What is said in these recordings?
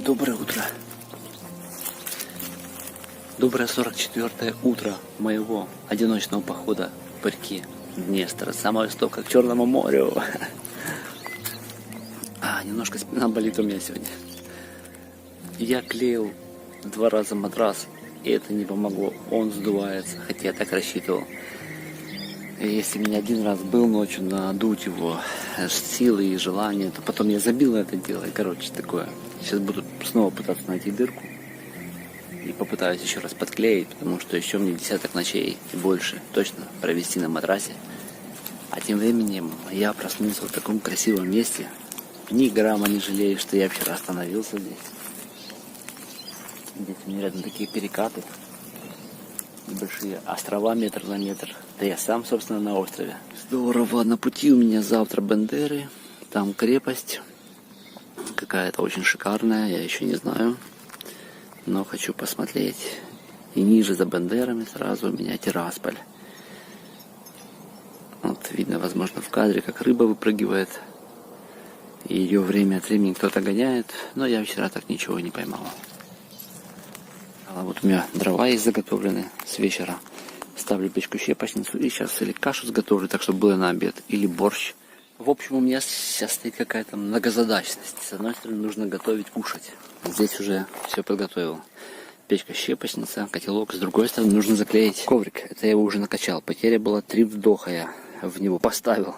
Доброе утро. Доброе 44-е утро моего одиночного похода по реке Днестр, с самого истока к Черному морю. Немножко спина болит у меня сегодня. Я клеил 2 раза матрас, и это не помогло. Он сдувается, хотя я так рассчитывал. И если меня 1 раз был ночью надуть его силы и желания, то потом я забил на это дело. И, короче, такое. Сейчас буду снова пытаться найти дырку. И попытаюсь еще раз подклеить, потому что еще мне 10 ночей и больше точно провести на матрасе. А тем временем я проснулся в таком красивом месте. Ни грамма не жалею, что я вчера остановился здесь. Здесь у меня рядом такие перекаты. Небольшие острова метр на метр. Да я сам, собственно, на острове. Здорово. На пути у меня завтра Бендеры. Там крепость. Какая-то очень шикарная, я еще не знаю. Но хочу посмотреть. И ниже за Бендерами сразу у меня Тирасполь. Вот видно, возможно, в кадре, как рыба выпрыгивает. И ее время от времени кто-то гоняет. Но я вчера так ничего не поймал. А вот у меня дрова есть заготовлены с вечера. Ставлю печку щепочницу и сейчас или кашу сготовлю, так чтобы было на обед, или борщ. В общем, у меня сейчас стоит какая-то многозадачность. С одной стороны, нужно готовить, кушать. Здесь уже все подготовил. Печка щепочница, котелок. С другой стороны, нужно заклеить коврик. Это я его уже накачал. Потеря была 3 вдоха я в него поставил.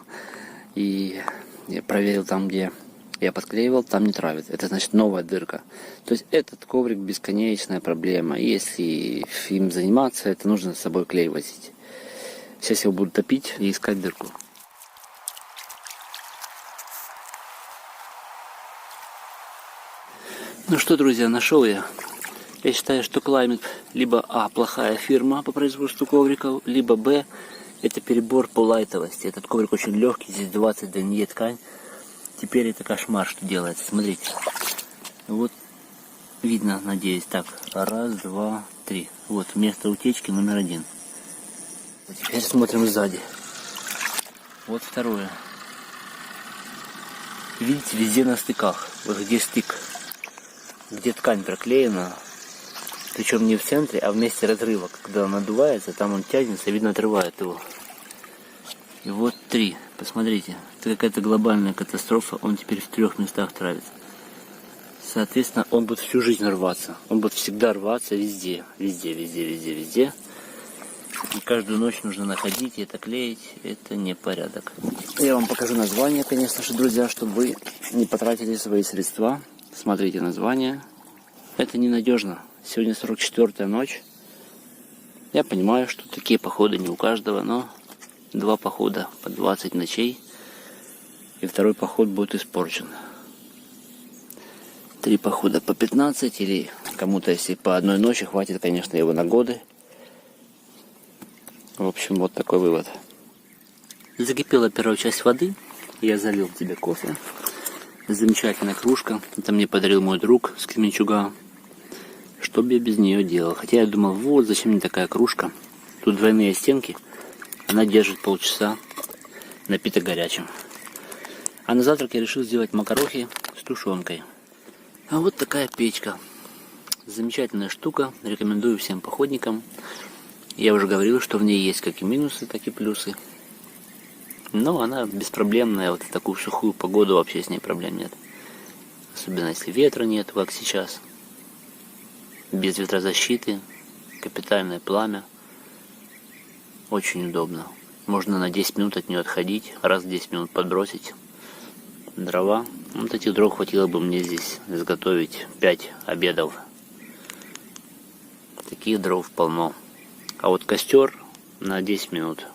И я проверил там, где я подклеивал, там не травит. Это значит новая дырка. То есть этот коврик бесконечная проблема. И если им заниматься, это нужно с собой клей возить. Сейчас я его буду топить и искать дырку. Ну что, друзья, нашел я. Я считаю, что Climate либо плохая фирма по производству ковриков, либо Б, это перебор по лайтовости. Этот коврик очень легкий, здесь 20 дней ткань. Теперь это кошмар, что делается. Смотрите. Вот видно, надеюсь. Так, 1, 2, 3. Вот место утечки номер 1. Теперь смотрим сзади. Вот второе. Видите, везде на стыках. Вот где стык. Где ткань проклеена. Причем не в центре, а в месте разрыва. Когда он надувается, там он тянется, видно, отрывает его. И вот 3. Посмотрите. Это какая-то глобальная катастрофа. Он теперь в 3 местах травится. Соответственно, он будет всю жизнь рваться. Он будет всегда рваться везде. Везде, везде, везде, везде. И каждую ночь нужно находить и это клеить. Это не порядок. Я вам покажу название, конечно же, друзья, чтобы вы не потратили свои средства. Смотрите название. Это ненадежно. Сегодня 44-я ночь. Я понимаю, что такие походы не у каждого, но 2 похода по 20 ночей. И 2-й поход будет испорчен. 3 похода по 15. Или кому-то, если по 1 ночи, хватит, конечно, его на годы. В общем, вот такой вывод. Закипела первая часть воды. Я залил тебе кофе. Замечательная кружка. Это мне подарил мой друг с Кременчуга. Что бы я без нее делал? Хотя я думал, вот зачем мне такая кружка. Тут двойные стенки. Она держит полчаса. Напиток горячим. А на завтрак я решил сделать макарохи с тушенкой. А вот такая печка. Замечательная штука. Рекомендую всем походникам. Я уже говорил, что в ней есть как и минусы, так и плюсы. Но она беспроблемная. Вот в такую сухую погоду вообще с ней проблем нет. Особенно если ветра нет, как сейчас. Без ветрозащиты. Капитальное пламя. Очень удобно. Можно на 10 минут от нее отходить. Раз в 10 минут подбросить. Дрова. Вот этих дров хватило бы мне здесь изготовить 5 обедов. Таких дров полно. А вот костер на 10 минут.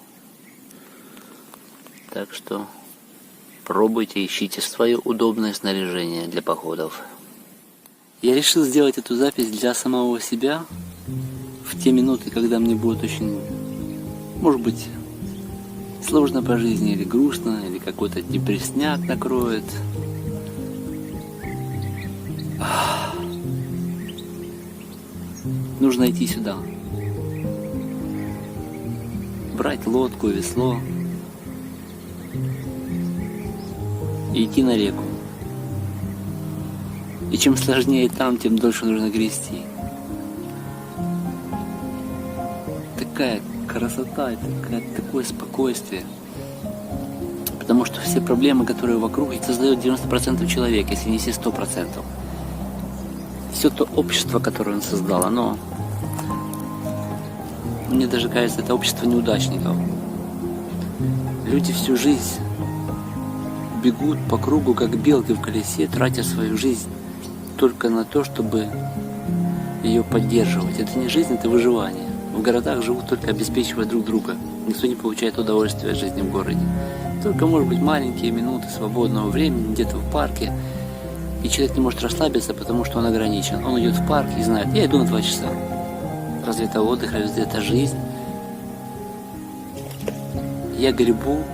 Так что пробуйте, ищите свое удобное снаряжение для походов. Я решил сделать эту запись для самого себя в те минуты, когда мне будет очень, может быть, сложно по жизни, или грустно, или какой-то депрессняк накроет. Нужно идти сюда. Брать лодку, весло. И идти на реку. И чем сложнее там, тем дольше нужно грести. Такая красота, такое спокойствие. Потому что все проблемы, которые вокруг, их создает 90% человек, если не все 100%. Все то общество, которое он создал, оно, мне даже кажется, это общество неудачников. Люди всю жизнь бегут по кругу, как белки в колесе, тратя свою жизнь только на то, чтобы ее поддерживать. Это не жизнь, это выживание. В городах живут только обеспечивая друг друга. Никто не получает удовольствия от жизни в городе. Только, может быть, маленькие минуты свободного времени где-то в парке. И человек не может расслабиться, потому что он ограничен. Он идет в парк и знает, я иду на 2 часа. Разве это отдых, разве это жизнь? Я гребу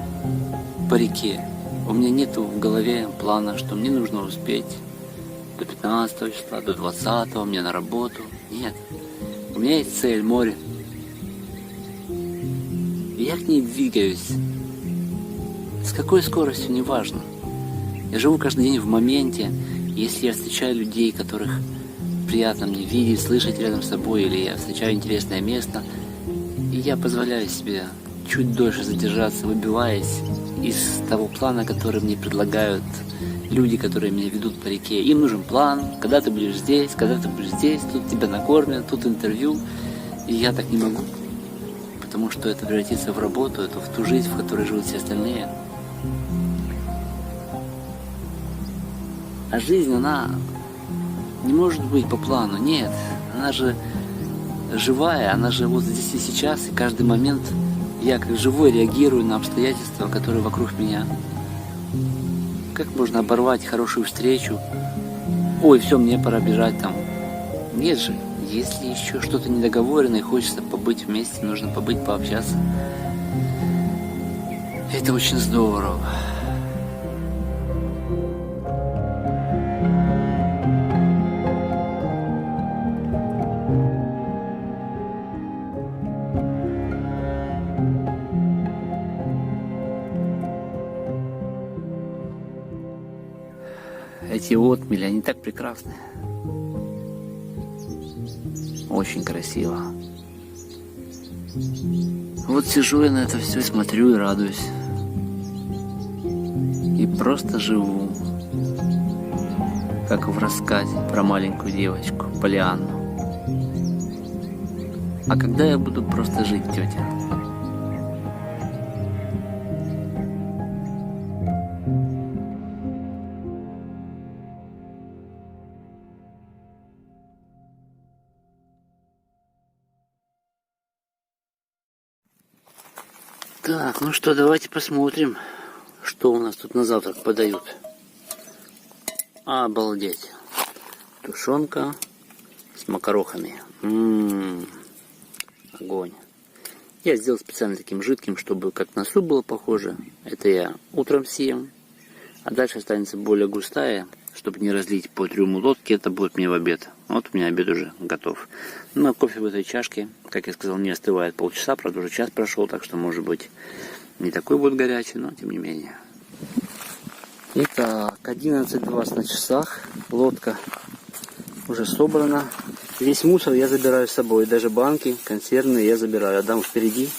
по реке. У меня нету в голове плана, что мне нужно успеть до 15 числа, до 20, мне на работу. Нет. У меня есть цель, море. И я к ней двигаюсь. С какой скоростью, неважно. Я живу каждый день в моменте. Если я встречаю людей, которых приятно мне видеть, слышать рядом с собой, или я встречаю интересное место, и я позволяю себе чуть дольше задержаться, выбиваясь из того плана, который мне предлагают люди, которые меня ведут по реке. Им нужен план, когда ты будешь здесь, тут тебя накормят, тут интервью. И я так не могу, потому что это превратится в работу, это в ту жизнь, в которой живут все остальные. А жизнь, она не может быть по плану, нет. Она же живая, она же вот здесь и сейчас, и каждый момент я как живой реагирую на обстоятельства, которые вокруг меня. Как можно оборвать хорошую встречу? Ой, все, мне пора бежать там. Нет же, если еще что-то недоговорено и хочется побыть вместе, нужно побыть, пообщаться. Это очень здорово. Эти отмели, они так прекрасны. Очень красиво. Вот сижу я на это все, смотрю и радуюсь. И просто живу. Как в рассказе про маленькую девочку, Полианну. А когда я буду просто жить, тетя? Так, ну что, давайте посмотрим, что у нас тут на завтрак подают. Обалдеть. Тушенка с макарохами. Огонь. Я сделал специально таким жидким, чтобы как на суп было похоже. Это я утром съем. А дальше останется более густая, чтобы не разлить по трюму лодки. Это будет мне в обед. Вот у меня обед уже готов. Ну а кофе в этой чашке, как я сказал, не остывает полчаса. Правда, уже час прошел, так что может быть не такой будет горячий, но тем не менее. Итак, 11:20 на часах. Лодка уже собрана. Весь мусор я забираю с собой. Даже банки консервные я забираю. Отдам впереди.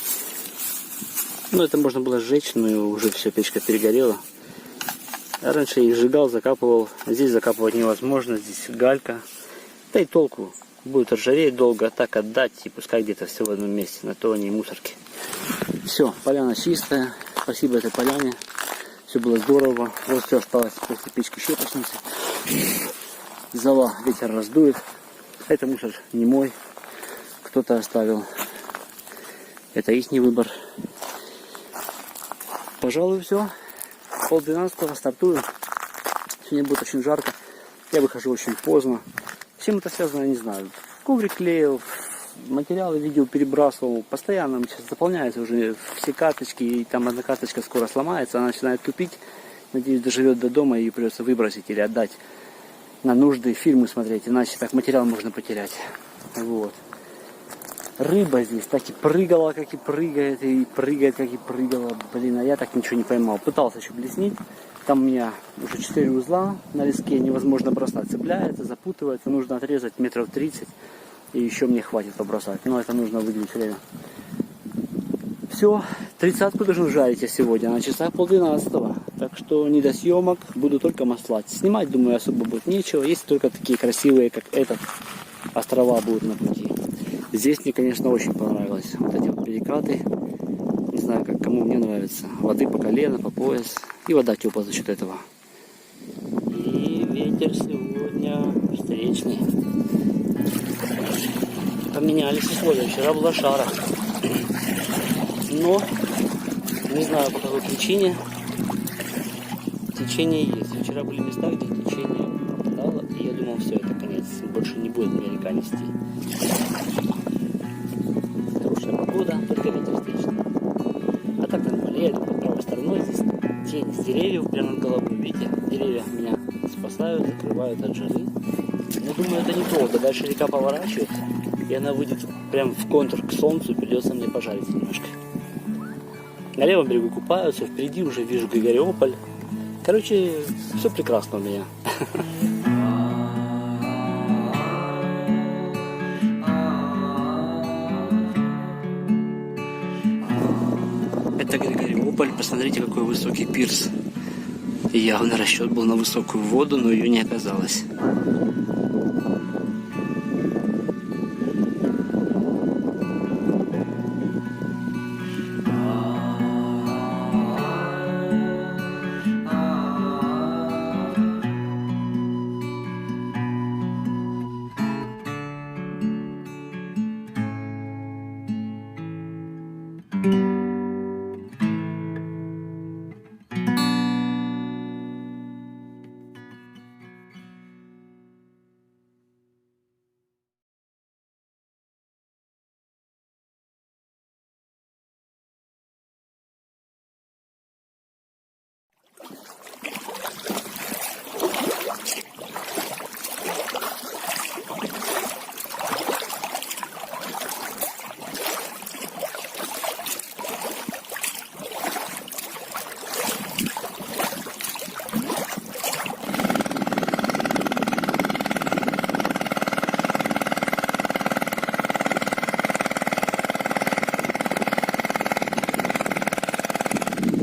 Ну, это можно было сжечь, но уже все, печка перегорела. А раньше я их сжигал, закапывал. Здесь закапывать невозможно. Здесь галька. Да и толку. Будет ржаветь долго, а так отдать. И пускай где-то все в одном месте. На то они и мусорки. Все, поляна чистая. Спасибо этой поляне. Все было здорово. Вот все осталось после печки щепочницы. Зола ветер раздует. Это мусор не мой. Кто-то оставил. Это их не выбор. Пожалуй, все. 11:30 стартую. Сегодня будет очень жарко. Я выхожу очень поздно. С чем это связано, я не знаю. Коврик клеил, материалы видео перебрасывал. Постоянно сейчас заполняются уже все карточки. И там одна карточка скоро сломается. Она начинает тупить. Надеюсь, доживет до дома и ее придется выбросить или отдать на нужды, фильмы смотреть. Иначе так материал можно потерять. Вот. Рыба здесь так и прыгала, как и прыгает, и прыгает, как и прыгала. Блин, а я так ничего не поймал. Пытался еще блеснить. Там у меня уже 4 узла на леске, невозможно бросать. Цепляется, запутывается, нужно отрезать метров 30. И еще мне хватит побросать. Но это нужно выделить время. Все, 30-ку должен жарить я сегодня, на часах 11:30. Так что не до съемок, буду только маслать. Снимать, думаю, особо будет нечего. Есть только такие красивые, как этот, острова будут на пути. Здесь мне, конечно, очень понравилось. Вот эти вот перекаты. Не знаю, как кому мне нравится. Воды по колено, по пояс. И вода теплая за счет этого. И ветер сегодня встречный. Поменялись условия. Вчера была шара. Но, не знаю по какой причине, течение есть. Вчера были места, где течение пропадало, и я думал, все, это конец. Больше не будет мне река нести. Хорошая погода, только ветер встречный. А так нормально. Я иду под правой стороной, здесь тень с деревьев прямо над головой. Видите, деревья меня спасают, закрывают от жары. Но думаю, это не повод. Дальше река поворачивается, и она выйдет прямо в контур к солнцу, и придется мне пожарить немножко. На левом берегу купаются, впереди уже вижу Григориополь. Короче, все прекрасно у меня. Это Григориополь. Посмотрите, какой высокий пирс. Явно расчет был на высокую воду, но ее не оказалось.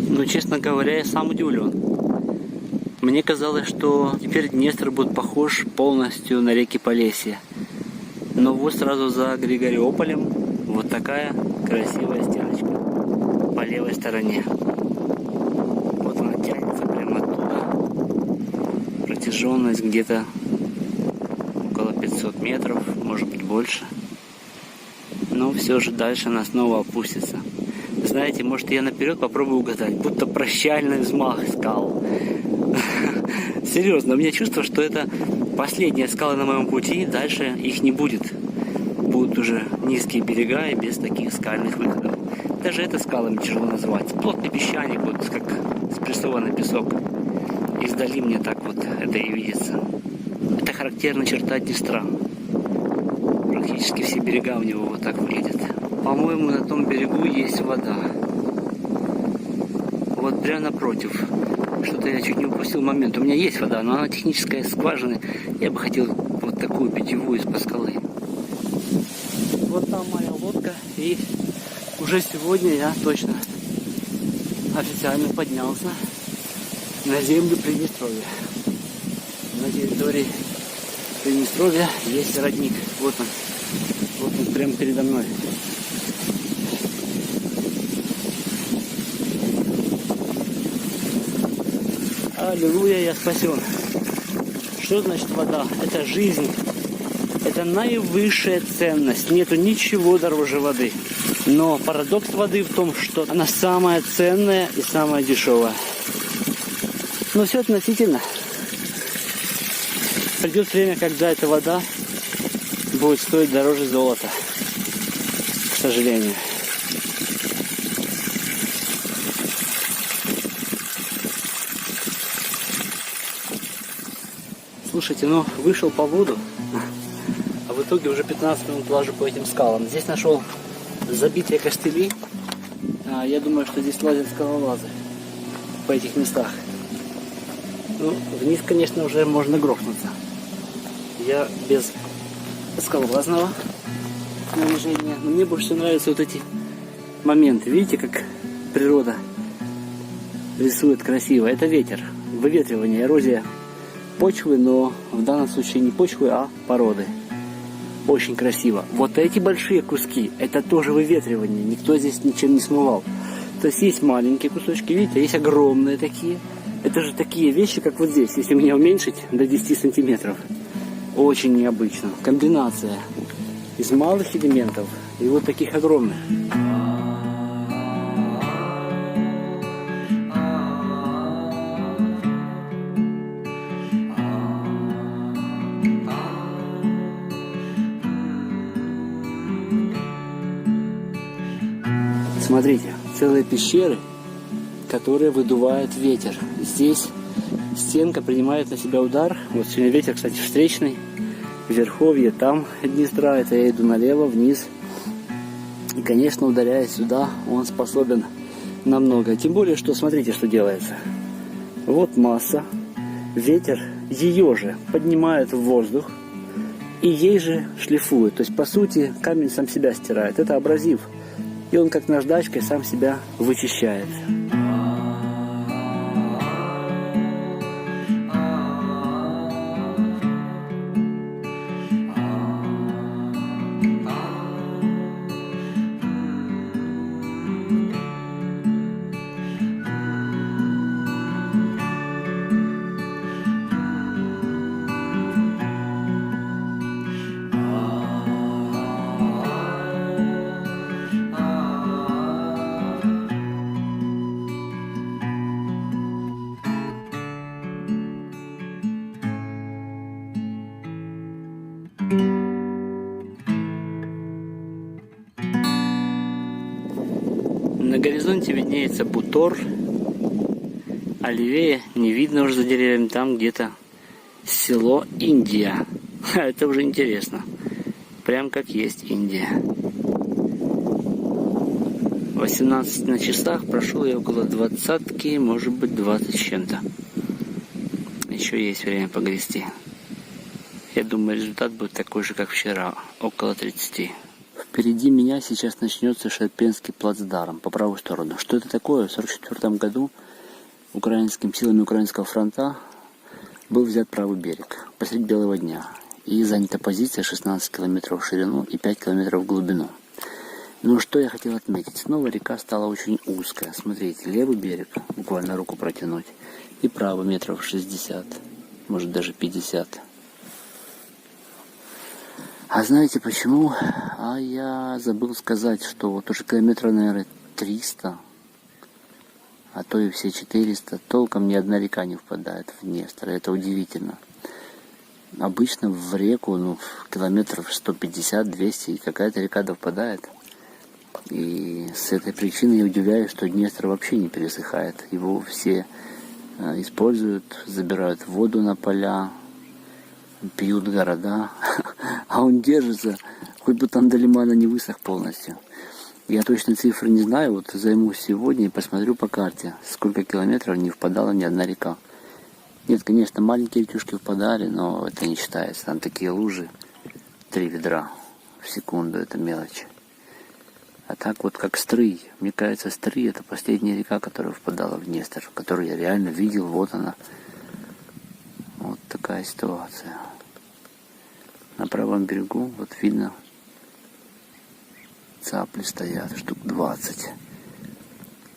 Но, честно говоря, я сам удивлен. Мне казалось, что теперь Днестр будет похож полностью на реки Полесья. Но вот сразу за Григориополем вот такая красивая стеночка по левой стороне. Вот она тянется прямо оттуда. Протяженность где-то около 500 метров, может быть больше. Но все же дальше она снова опустится. Знаете, может, я наперед попробую угадать, будто прощальный взмах скал. Серьезно, у меня чувство, что это последние скалы на моем пути, дальше их не будет. Будут уже низкие берега и без таких скальных выходов. Даже это скалами тяжело называть. Плотный песчаник, вот как спрессованный песок. Издали мне так вот это и видится. Это характерная черта Днестра. Практически все берега у него вот так выглядят. По-моему, на том берегу есть вода. Вот прямо напротив. Что-то я чуть не упустил момент. У меня есть вода, но она техническая скважина. Я бы хотел вот такую питьевую из-под скалы. Вот там моя лодка. И уже сегодня я точно официально поднялся на землю Приднестровья. На территории Приднестровья есть родник. Вот он. Вот он прямо передо мной. Аллилуйя, я спасен. Что значит вода? Это жизнь. Это наивысшая ценность. Нету ничего дороже воды. Но парадокс воды в том, что она самая ценная и самая дешевая. Но все относительно. Придет время, когда эта вода будет стоить дороже золота. К сожалению. Слушайте, ну вышел по воду, а в итоге уже 15 минут лажу по этим скалам. Здесь нашел забитые костыли. Я думаю, что здесь лазят скалолазы по этих местах. Ну, вниз, конечно, уже можно грохнуться. Я без скалолазного снаряжения. Но мне больше всего нравятся вот эти моменты. Видите, как природа рисует красиво. Это ветер, выветривание, эрозия почвы, но в данном случае не почвы, а породы. Очень красиво. Вот эти большие куски, это тоже выветривание. Никто здесь ничем не смывал. То есть маленькие кусочки, видите, есть огромные такие. Это же такие вещи, как вот здесь. Если меня уменьшить до 10 сантиметров. Очень необычно. Комбинация из малых элементов и вот таких огромных. Смотрите, целые пещеры, которые выдувает ветер. Здесь стенка принимает на себя удар. Вот сегодня ветер, кстати, встречный. В верховье, там Днестра, это я иду налево, вниз. И, конечно, ударяясь сюда, он способен на многое. Тем более, что смотрите, что делается. Вот масса. Ветер ее же поднимает в воздух и ей же шлифует. То есть, по сути, камень сам себя стирает. Это абразив. И он как наждачкой сам себя вычищает. На горизонте виднеется Бутор, а левее не видно уже за деревьями, там где-то село Индия. Это уже интересно. Прям как есть Индия. 18 на часах, прошел я около 20, может быть 20 с чем-то. Еще есть время погрести. Я думаю, результат будет такой же, как вчера, около 30. Впереди меня сейчас начнется Шерпенский плацдарм по правую сторону. Что это такое? В 1944 году силами Украинского фронта был взят правый берег посреди белого дня. И занята позиция 16 километров в ширину и 5 километров в глубину. Но что я хотел отметить? Снова река стала очень узкая. Смотрите, левый берег, буквально руку протянуть, и правый метров 60, может даже 50. А знаете почему? А я забыл сказать, что вот уже километров, наверное, 300, а то и все 400, толком ни одна река не впадает в Днестр. Это удивительно. Обычно в реку, километров 150-200, и какая-то река да впадает. И с этой причины я удивляюсь, что Днестр вообще не пересыхает. Его все используют, забирают воду на поля, пьют города, а он держится, хоть бы там до лимана не высох полностью. Я точно цифры не знаю, вот займусь сегодня и посмотрю по карте, сколько километров не впадала ни одна река. Нет, конечно, маленькие речушки впадали, но это не считается. Там такие лужи, 3 ведра в секунду, это мелочь. А так вот как Стрый, мне кажется, Стрый это последняя река, которая впадала в Днестр, которую я реально видел, вот она. Вот такая ситуация. На правом берегу, вот видно, цапли стоят, штук 20.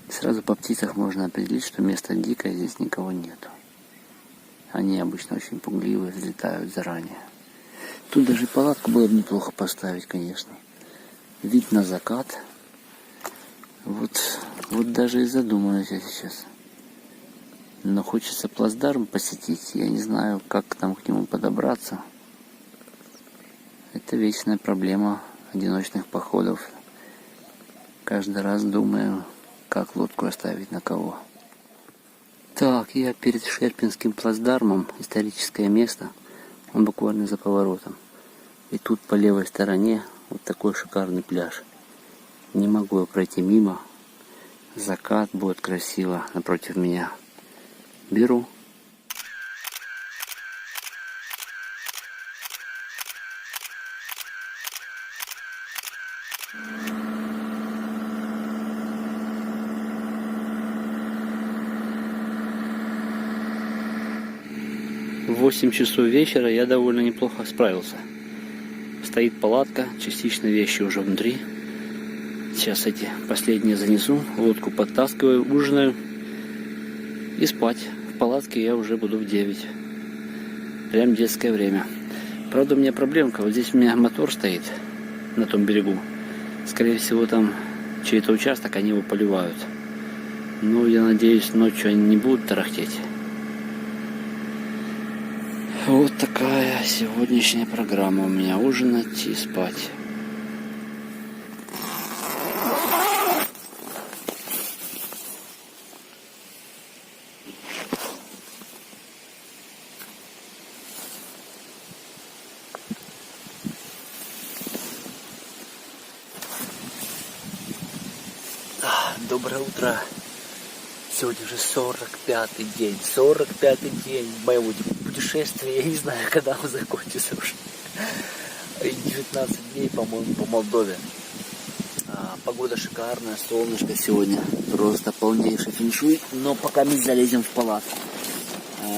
Сразу по птицах можно определить, что место дикое, здесь никого нету. Они обычно очень пугливые, взлетают заранее. Тут даже палатку было бы неплохо поставить, конечно. Вид на закат. Вот даже и задумаюсь я сейчас. Но хочется плацдарм посетить. Я не знаю, как там к нему подобраться. Это вечная проблема одиночных походов. Каждый раз думаю, как лодку оставить, на кого. Так, я перед Шерпенским плацдармом, историческое место. Он буквально за поворотом. И тут по левой стороне вот такой шикарный пляж. Не могу я пройти мимо. Закат будет красиво напротив меня. Беру. В 8 часов вечера я довольно неплохо справился. Стоит палатка, частично вещи уже внутри. Сейчас эти последние занесу, лодку подтаскиваю, ужинаю и спать. В палатке я уже буду в 9. Прям детское время. Правда, у меня проблемка. Вот здесь у меня мотор стоит на том берегу. Скорее всего, там чей-то участок, они его поливают. Ну, я надеюсь, ночью они не будут тарахтеть. Вот такая сегодняшняя программа у меня. Ужинать и спать. Доброе утро. Сегодня уже 45-й день. 45-й день моего путешествия. Я не знаю, когда он закончится уже. 19 дней, по-моему, по Молдове. Погода шикарная, солнышко сегодня. Просто полнейший феншуй. Но пока мы залезем в палатку.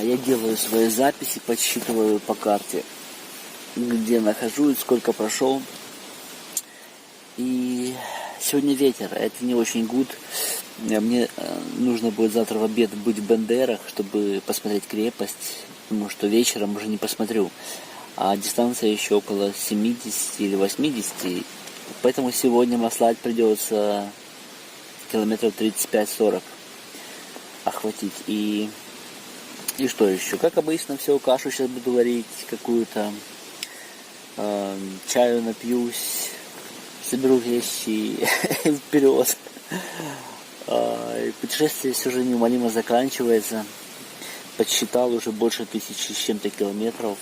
Я делаю свои записи, подсчитываю по карте, где нахожусь, сколько прошел. И сегодня ветер, это не очень гуд. Мне нужно будет завтра в обед быть в Бендерах, чтобы посмотреть крепость, потому что вечером уже не посмотрю. А дистанция еще около 70 или 80, поэтому сегодня маслать придется километров 35-40 охватить. И что еще? Как обычно, все, кашу сейчас буду варить какую-то, чаю напьюсь, соберу вещи вперед. Путешествие все же неумолимо заканчивается. Подсчитал уже больше 1000 с чем-то километров.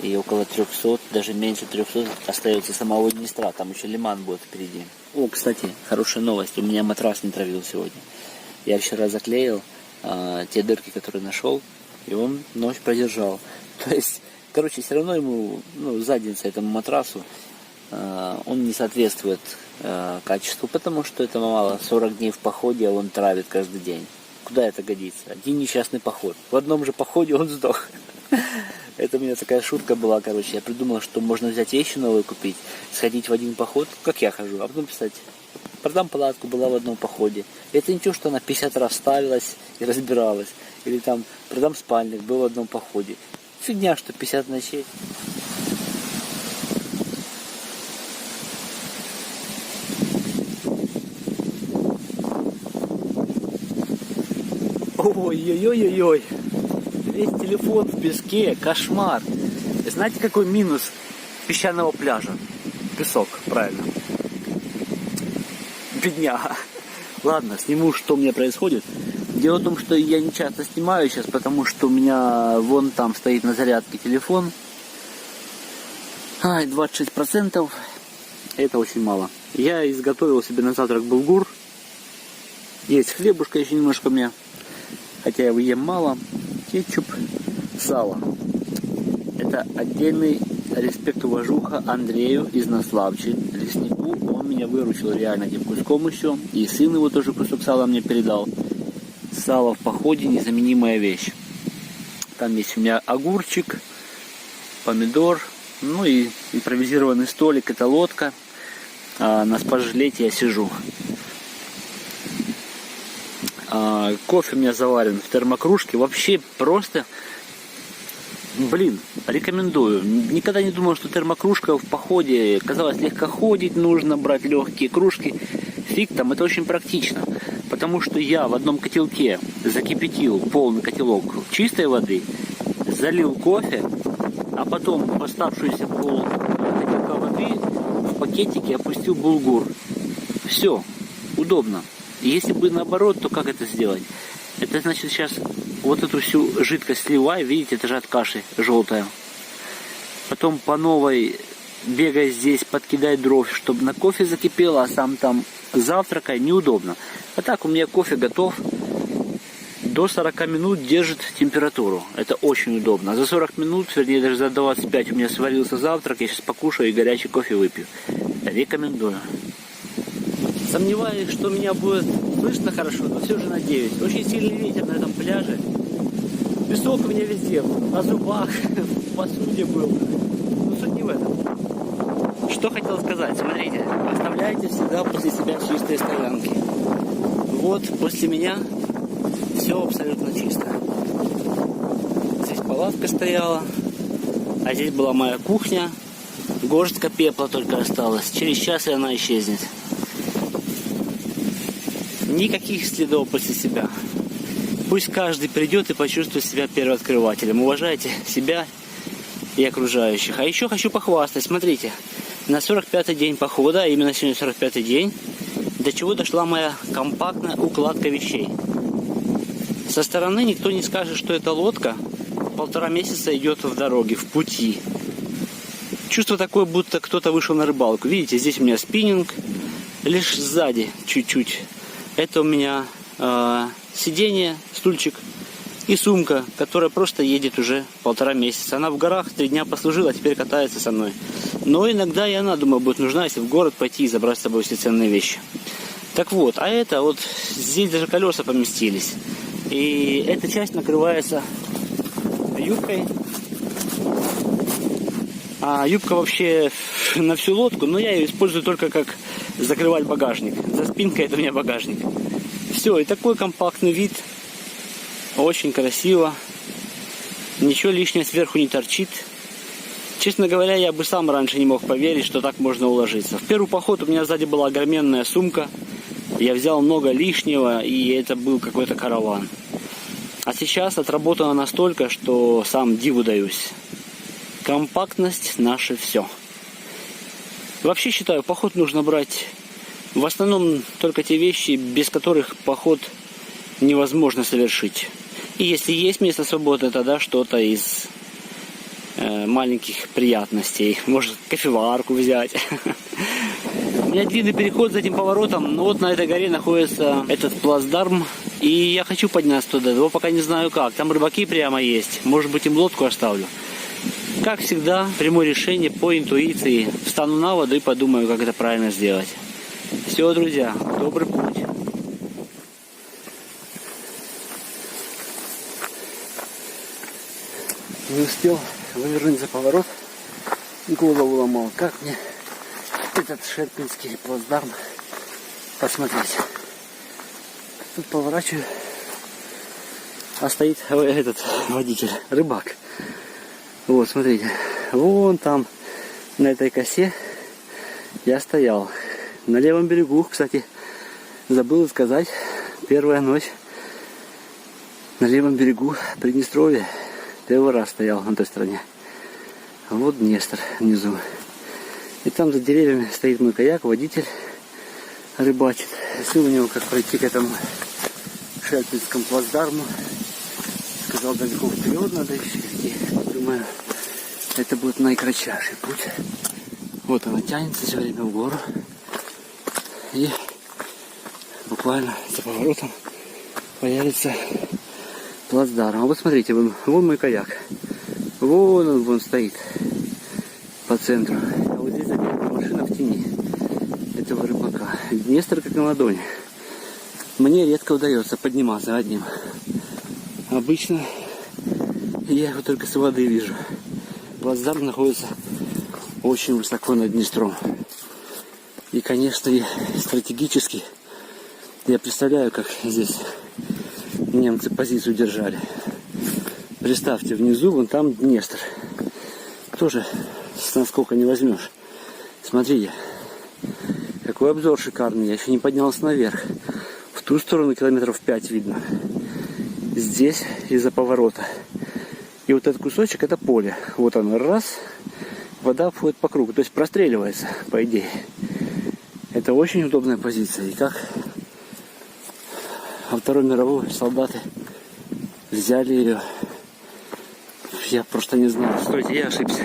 И около 300, даже меньше 300 остается самого Днестра. Там еще Лиман будет впереди. О, кстати, хорошая новость. У меня матрас не травил сегодня. Я вчера заклеил те дырки, которые нашел. И он ночь продержал. То есть, короче, все равно ему, задница этому матрасу, он не соответствует качеству, потому что это мало. 40 дней в походе, а он травит каждый день. Куда это годится? Один несчастный поход. В одном же походе он сдох. Это у меня такая шутка была, короче. Я придумал, что можно взять вещи новые купить, сходить в один поход, как я хожу, а потом писать: продам палатку, была в одном походе. Это ничего, что она 50 раз ставилась и разбиралась. Или там продам спальник, был в одном походе. Фигня, что 50 ночей. Ой-ой-ой-ой-ой. Весь телефон в песке, кошмар. И знаете, какой минус песчаного пляжа? Песок, правильно. Бедняга. Ладно, сниму, что у меня происходит. Дело в том, что я не часто снимаю сейчас, потому что у меня вон там стоит на зарядке телефон. 26%. Это очень мало. Я изготовил себе на завтрак булгур. Есть хлебушка еще немножко у меня, хотя я его ем мало. Кетчуп, сало. Это отдельный респект, уважуха Андрею из Наславчи, леснику. Он меня выручил реально этим куском еще. И сын его тоже кусок сала мне передал. Сало в походе — незаменимая вещь. Там есть у меня огурчик, помидор, и импровизированный столик, это лодка. На спаржелете я сижу. Кофе у меня заварен в термокружке. Вообще просто, рекомендую. Никогда не думал, что термокружка в походе. Казалось, легко ходить нужно, брать легкие кружки. Фиг там, это очень практично. Потому что я в одном котелке закипятил полный котелок чистой воды, залил кофе, а потом в оставшуюся пол котелка воды в пакетике опустил булгур. Все, удобно. Если бы наоборот, то как это сделать? Это значит, сейчас вот эту всю жидкость сливай, видите, это же от каши желтая. Потом по новой бегай здесь, подкидай дров, чтобы на кофе закипело, а сам там завтракай, неудобно. А так у меня кофе готов. До 40 минут держит температуру. Это очень удобно. За 40 минут, вернее даже за 25 у меня сварился завтрак. Я сейчас покушаю и горячий кофе выпью. Рекомендую. Сомневаюсь, что меня будет слышно хорошо, но все же надеюсь. Очень сильный ветер на этом пляже. Песок у меня везде, на зубах, в посуде был. Но суть не в этом. Что хотел сказать, смотрите, оставляйте всегда после себя чистые стоянки. Вот после меня все абсолютно чисто. Здесь палатка стояла, а здесь была моя кухня. Горстка пепла только осталась. Через час и она исчезнет. Никаких следов после себя. Пусть каждый придет и почувствует себя первооткрывателем. Уважайте себя и окружающих. А еще хочу похвастать. Смотрите, на 45-й день похода, а именно сегодня 45-й день, до чего дошла моя компактная укладка вещей. Со стороны никто не скажет, что эта лодка 1,5 месяца идет в дороге, в пути. Чувство такое, будто кто-то вышел на рыбалку. Видите, здесь у меня спиннинг, лишь сзади чуть-чуть. Это у меня сиденье, стульчик и сумка, которая просто едет уже 1,5 месяца. Она в горах 3 дня послужила, а теперь катается со мной. Но иногда и она, думаю, будет нужна, если в город пойти и забрать с собой все ценные вещи. Так вот, а это вот, здесь даже колеса поместились. И эта часть накрывается юбкой. А юбка вообще на всю лодку, но я ее использую только как закрывать багажник. За спинкой это у меня багажник. Все, и такой компактный вид. Очень красиво. Ничего лишнего сверху не торчит. Честно говоря, я бы сам раньше не мог поверить, что так можно уложиться. В первый поход у меня сзади была огроменная сумка. Я взял много лишнего, и это был какой-то караван. А сейчас отработано настолько, что сам диву даюсь. Компактность — наше все. Вообще считаю, поход нужно брать в основном только те вещи, без которых поход невозможно совершить. И если есть место свободное, тогда что-то из маленьких приятностей. Может, кофеварку взять. У меня длинный переход за этим поворотом. Но вот на этой горе находится этот плацдарм. И я хочу подняться туда, но пока не знаю как. Там рыбаки прямо есть. Может быть, им лодку оставлю. Как всегда, прямое решение по интуиции. Встану на воду и подумаю, как это правильно сделать. Все, друзья, добрый путь. Не успел вывернуть за поворот. Голову ломал. Как мне этот шерпинский плацдарм посмотреть? Тут поворачиваю. А стоит этот водитель, рыбак. Вот, смотрите. Вон там, на этой косе я стоял. На левом берегу, кстати, забыл сказать, первая ночь на левом берегу Приднестровья. Первый раз стоял на той стороне. А вот Днестр внизу. И там за деревьями стоит мой каяк, водитель рыбачит. Если у него как пройти к этому шерпинскому плацдарму. Сказал, далеко вперед надо еще идти. Думаю, это будет наикратчайший путь. Вот она тянется все время в гору. И буквально за поворотом появится плацдарм. А вот смотрите, вон мой каяк. Вон он стоит по центру. А вот здесь задняя машина в тени этого рыбака. Днестр как на ладони. Мне редко удается подниматься одним. Обычно я его только с воды вижу. Плацдарм находится очень высоко над Днестром. И, конечно, стратегически я представляю, как здесь немцы позицию держали. Представьте, внизу, вон там Днестр. Тоже с наскока не возьмешь. Смотрите, какой обзор шикарный. Я еще не поднялся наверх. В ту сторону километров 5 видно. Здесь из-за поворота. И вот этот кусочек — это поле. Вот оно, раз. Вода входит по кругу. То есть простреливается, по идее. Это очень удобная позиция. И как во Второй мировой солдаты взяли ее, я просто не знаю. Стойте, я ошибся.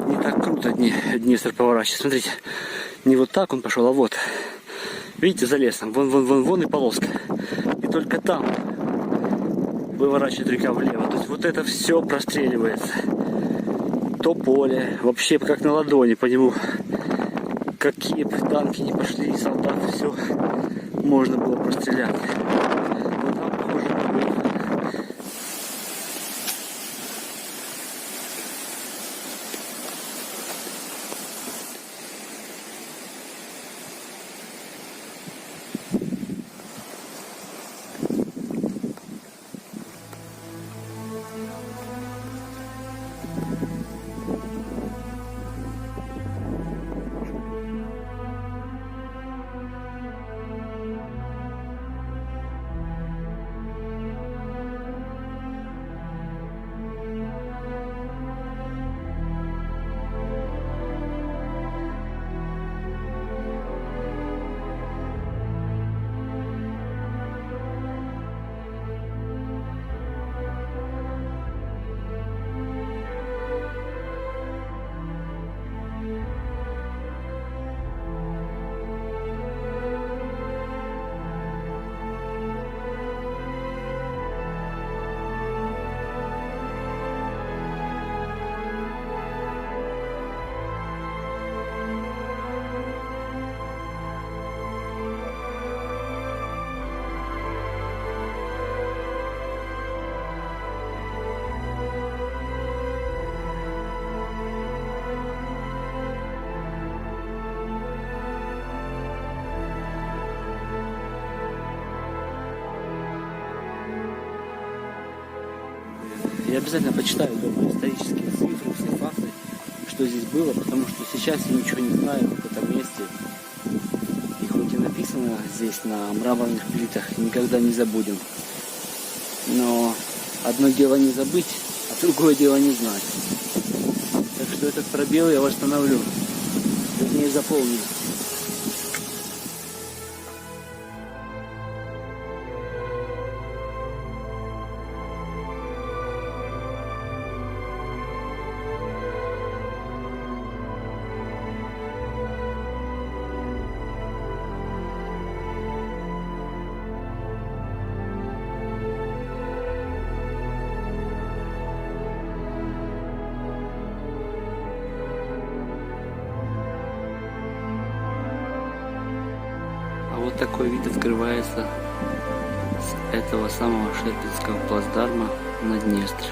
Не так круто Днестр поворачивает. Смотрите, не вот так он пошел, а вот. Видите, за лесом. Вон и полоска. И только там выворачивает река влево. То есть вот это все простреливается. То поле. Вообще как на ладони по нему. Какие бы танки не пошли, солдаты, все можно было прострелять. Вот там похоже на Я обязательно почитаю дома исторические цифры, все факты, что здесь было, потому что сейчас я ничего не знаю в этом месте. И хоть и написано здесь на мраморных плитах, никогда не забудем. Но одно дело не забыть, а другое дело не знать. Так что этот пробел я восстановлю, вернее заполню. Вот такой вид открывается с этого самого Шерпинского плацдарма на Днестр.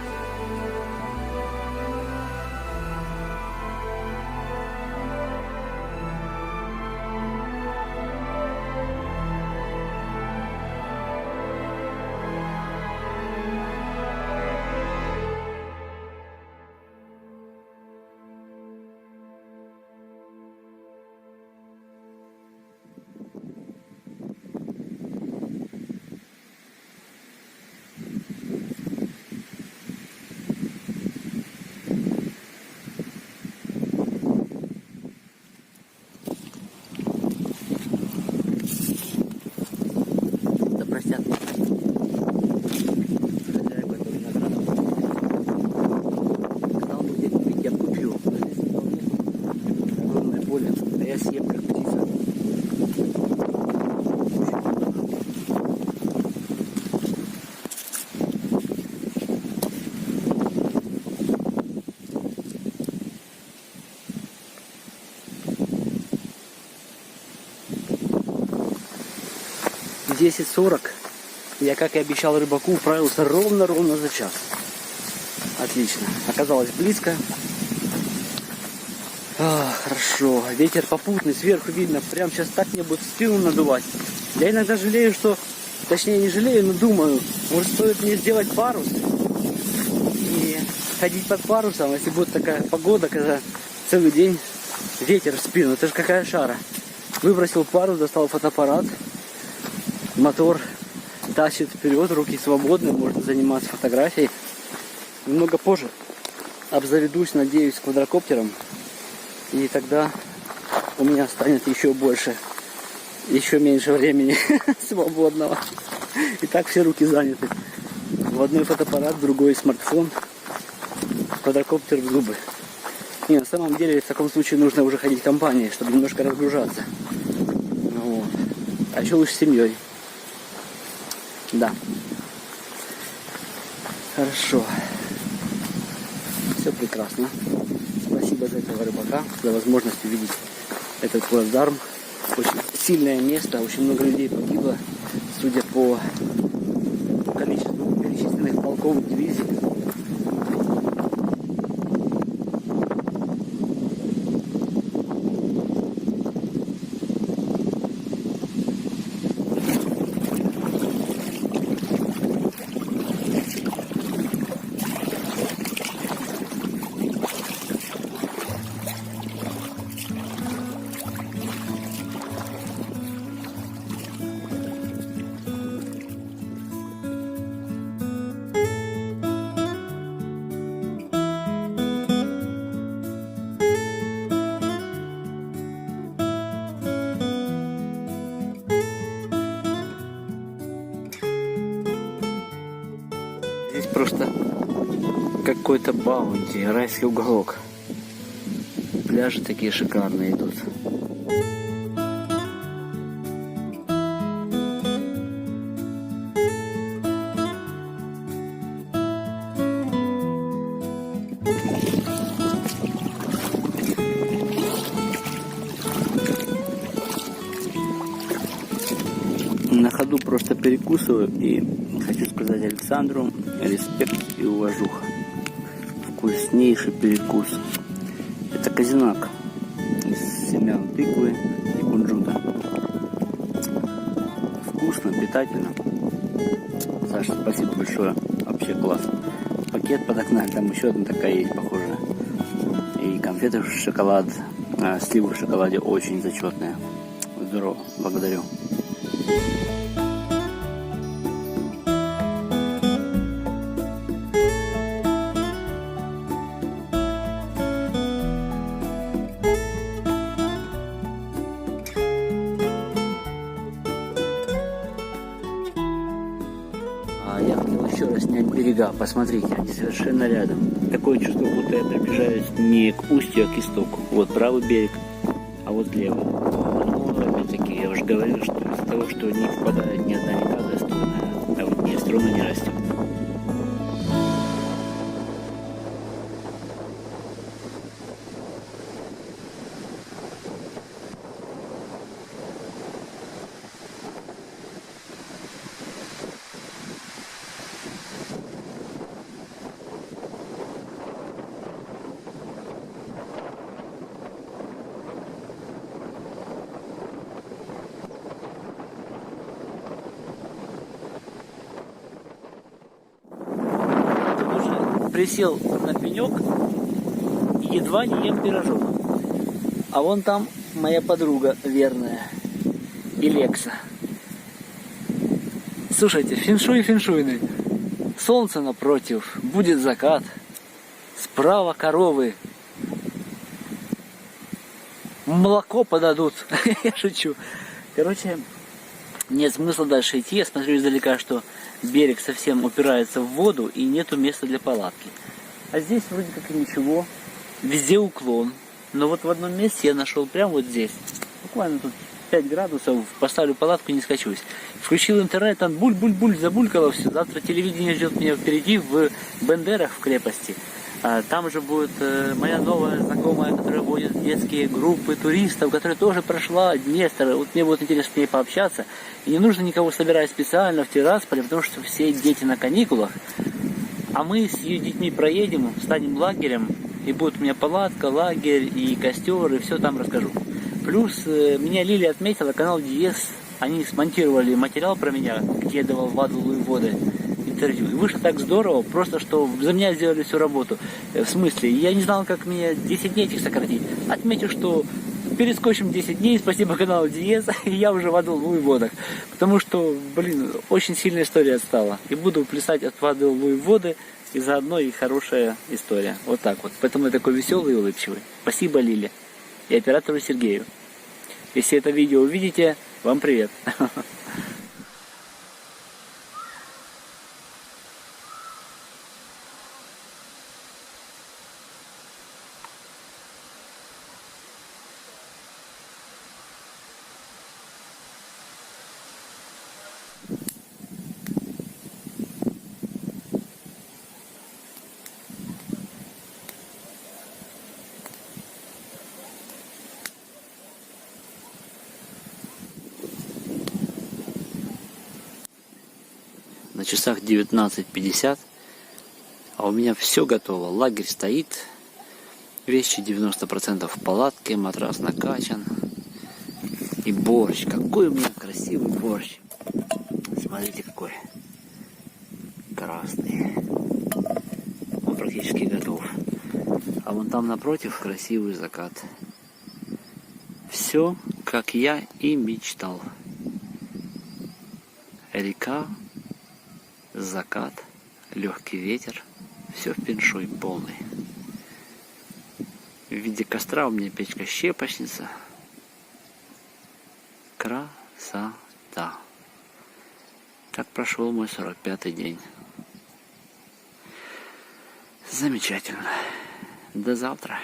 В 10:40 я, как и обещал рыбаку, управился ровно за час. Отлично. Оказалось близко. Хорошо. Ветер попутный, сверху видно. Прям сейчас так мне будет спину надувать. Я иногда жалею, что... Точнее, не жалею, но думаю, может, стоит мне сделать парус и ходить под парусом, если будет такая погода, когда целый день ветер в спину. Это же какая шара. Выбросил парус, достал фотоаппарат. Мотор тащит вперед, руки свободны, можно заниматься фотографией. Немного позже обзаведусь, надеюсь, квадрокоптером. И тогда у меня станет еще больше, еще меньше времени свободного. И так все руки заняты. В одной фотоаппарат, в другой смартфон, квадрокоптер в зубы. Не, на самом деле в таком случае нужно уже ходить в компании, чтобы немножко разгружаться. Вот. А еще лучше с семьей. Да. Хорошо. Все прекрасно. Спасибо за этого рыбака, за возможность увидеть этот плацдарм. Очень сильное место, очень много людей погибло, судя по количеству перечисленных полков и дивизий. Здесь просто какой-то баунти, райский уголок. Пляжи такие шикарные тут. На ходу просто перекусываю и хочу сказать Александру респект и уважуха. Вкуснейший перекус. Это казинак из семян тыквы и кунжута. Вкусно, питательно. Саша, спасибо большое. Вообще класс. пакет под окном, там еще одна такая есть похожая. И конфеты в шоколад, сливы в шоколаде очень зачетные. Здорово, благодарю. Я хотел еще раз снять берега. Посмотрите, они совершенно рядом. Такое чувство, будто я приближаюсь не к устью, а к истоку. Вот правый берег, а вот левый. Но опять-таки, я уже говорил, что из-за того, что не впадает ни одна река достойная, а вот Днеструна не растет. Присел на пенек и едва не ем пирожок. А вон там моя подруга верная, Илекса. Слушайте, феншуй феншуйный. Солнце напротив, будет закат. Справа коровы. Молоко подадут. Я шучу. Короче, нет смысла дальше идти. Я смотрю издалека, что берег совсем упирается в воду и нету места для палатки. А здесь вроде как и ничего. Везде уклон. Но вот в одном месте я нашел прямо вот здесь. Буквально тут 5 градусов. Поставлю палатку, не скачусь. Включил интернет, там буль-буль-буль, забулькало все. Завтра телевидение ждет меня впереди в Бендерах в крепости. Там же будет моя новая знакомая, которая водит детские группы туристов, которая тоже прошла Днестр. Вот мне будет интересно с ней пообщаться. И не нужно никого собирать специально в Тирасполе, потому что все дети на каникулах. А мы с ее детьми проедем, станем лагерем, и будет у меня палатка, лагерь и костер, и все там расскажу. Плюс меня Лилия отметила, канал Диез, они смонтировали материал про меня, где я давал в Адовые воды интервью. И вышло так здорово, просто что за меня сделали всю работу. В смысле, я не знал, как мне 10 дней этих сократить. Отмечу, что перескочим 10 дней, спасибо каналу Диез, и я уже в Адовых водах. Потому что, очень сильная история стала. И буду плясать от Адовые воды, и заодно и хорошая история. Вот так вот. Поэтому я такой веселый и улыбчивый. Спасибо Лиле и оператору Сергею. Если это видео увидите, вам привет. На часах 19:50, а у меня все готово. Лагерь стоит, вещи 90% в палатке, матрас накачан. И борщ. Какой у меня красивый борщ. Смотрите какой. Красный. Он практически готов. А вон там напротив красивый закат. Все, как я и мечтал. Река, закат, легкий ветер, все феншуй полный. В виде костра у меня печка-щепочница. Красота. Так прошел мой 45-й день. Замечательно. До завтра.